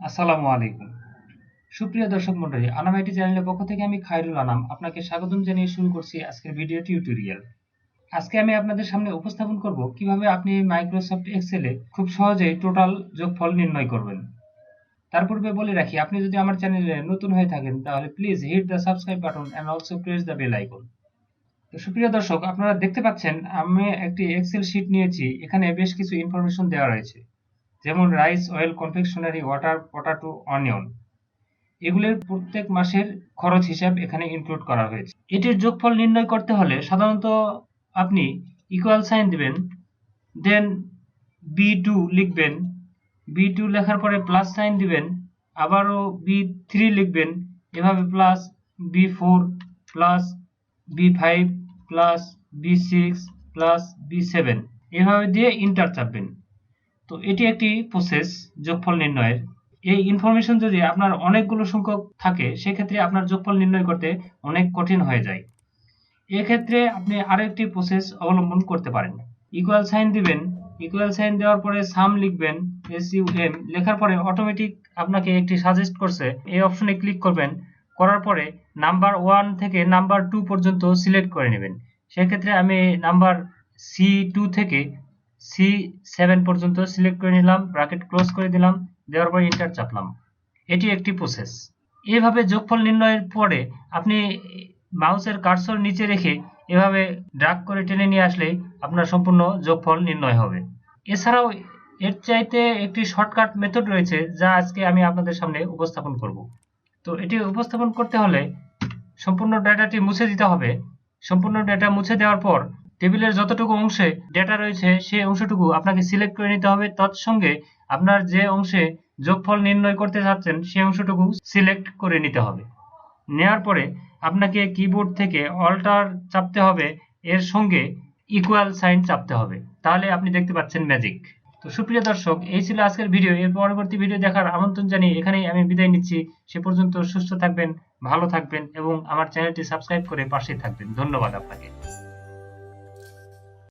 আসসালামু আলাইকুম। সুপ্রিয় দর্শক মণ্ডলী, আনাম আইটি চ্যানেলের পক্ষ থেকে আমি খায়রুল আনাম আপনাকে স্বাগতম জানিয়ে শুরু করছি আজকের ভিডিও টিউটোরিয়াল। আজকে আমি আপনাদের সামনে উপস্থাপন করব কিভাবে আপনি মাইক্রোসফট এক্সেলে খুব সহজেই টোটাল যোগফল নির্ণয় করবেন। তার পূর্বে বলে রাখি, আপনি যদি আমার চ্যানেলে নতুন হয়ে থাকেন তাহলে please hit the subscribe button and also press the bell icon. তো সুপ্রিয় দর্শক, আপনারা দেখতে পাচ্ছেন আমি একটি এক্সেল শীট নিয়েছি। এখানে বেশ কিছু ইনফরমেশন দেওয়া রয়েছে, যেমন rice, oil, confectionery, water, potato, onion. এগুলোর প্রত্যেক মাসের খরচ হিসাব এখানে ইনক্লুড করা হয়েছে। এটির যোগফল নির্ণয় করতে হলে সাধারণত আপনি ইকুয়াল সাইন দিবেন, দেন B2 লিখবেন, B2 লেখার পরে প্লাস সাইন দিবেন, আবারও B3 লিখবেন, এভাবে plus B4 plus B5 plus B6 plus B7 এভাবে দিয়ে ইন্টার চাপবেন। তো এটি একটি প্রসেস যোগফল নির্ণয়ের। এই ইনফরমেশন যদি আপনার অনেকগুলো সংখ্যক থাকে, সেক্ষেত্রে আপনার যোগফল নির্ণয় করতে অনেক কঠিন হয়ে যায়। এক্ষেত্রে আপনি আরেকটি প্রসেস অবলম্বন করতে পারেন। ইকুয়াল সাইন দিবেন, ইকুয়াল সাইন দেওয়ার পরে সাম লিখবেন, SUM লেখার পরে অটোমেটিক আপনাকে একটি সাজেস্ট করছে, এই অপশনে ক্লিক করবেন। করার পরে নাম্বার 1 থেকে নাম্বার 2 পর্যন্ত সিলেক্ট করে নেবেন। সেক্ষেত্রে আমি নাম্বার C2 থেকে C7 পর্যন্ত সিলেক্ট করে নিলাম, ব্র্যাকেট ক্লোজ করে দিলাম, দেওয়ার পরে ইন্টার চাপলাম। এটি একটি প্রসেস। এইভাবে যোগফল নির্ণয়ের পরে আপনি মাউসের কার্সর নিচে রেখে এভাবে ড্র্যাগ করে টেনে নিয়ে আসলেই আপনার সম্পূর্ণ যোগফল নির্ণয় হবে। এছাড়াও এর চাইতে একটি শর্টকাট মেথড রয়েছে, যা আজকে আমি আপনাদের সামনে উপস্থাপন করব। তো এটি উপস্থাপন করতে হলে সম্পূর্ণ ডেটাটি মুছে দিতে হবে। সম্পূর্ণ ডেটা মুছে দেওয়ার পর টেবিলের যতটুকু অংশে ডেটা রয়েছে সেই অংশটুকু আপনাকে সিলেক্ট করে নিতে হবে। তৎসঙ্গে আপনার যে অংশে যোগফল নির্ণয় করতে চাচ্ছেন সেই অংশটুকু সিলেক্ট করে নিতে হবে। নেওয়ার পরে আপনাকে কিবোর্ড থেকে অল্টার চাপতে হবে, এর সঙ্গে ইকুয়াল সাইন চাপতে হবে। তাহলে আপনি দেখতে পাচ্ছেন ম্যাজিক। তো সুপ্রিয় দর্শক, এই ছিল আজকের ভিডিও। এর পরবর্তী ভিডিও দেখার আমন্ত্রণ জানিয়ে এখানেই আমি বিদায় নিচ্ছি। সে পর্যন্ত সুস্থ থাকবেন, ভালো থাকবেন এবং আমার চ্যানেলটি সাবস্ক্রাইব করে পাশেই থাকবেন। ধন্যবাদ আপনাকে।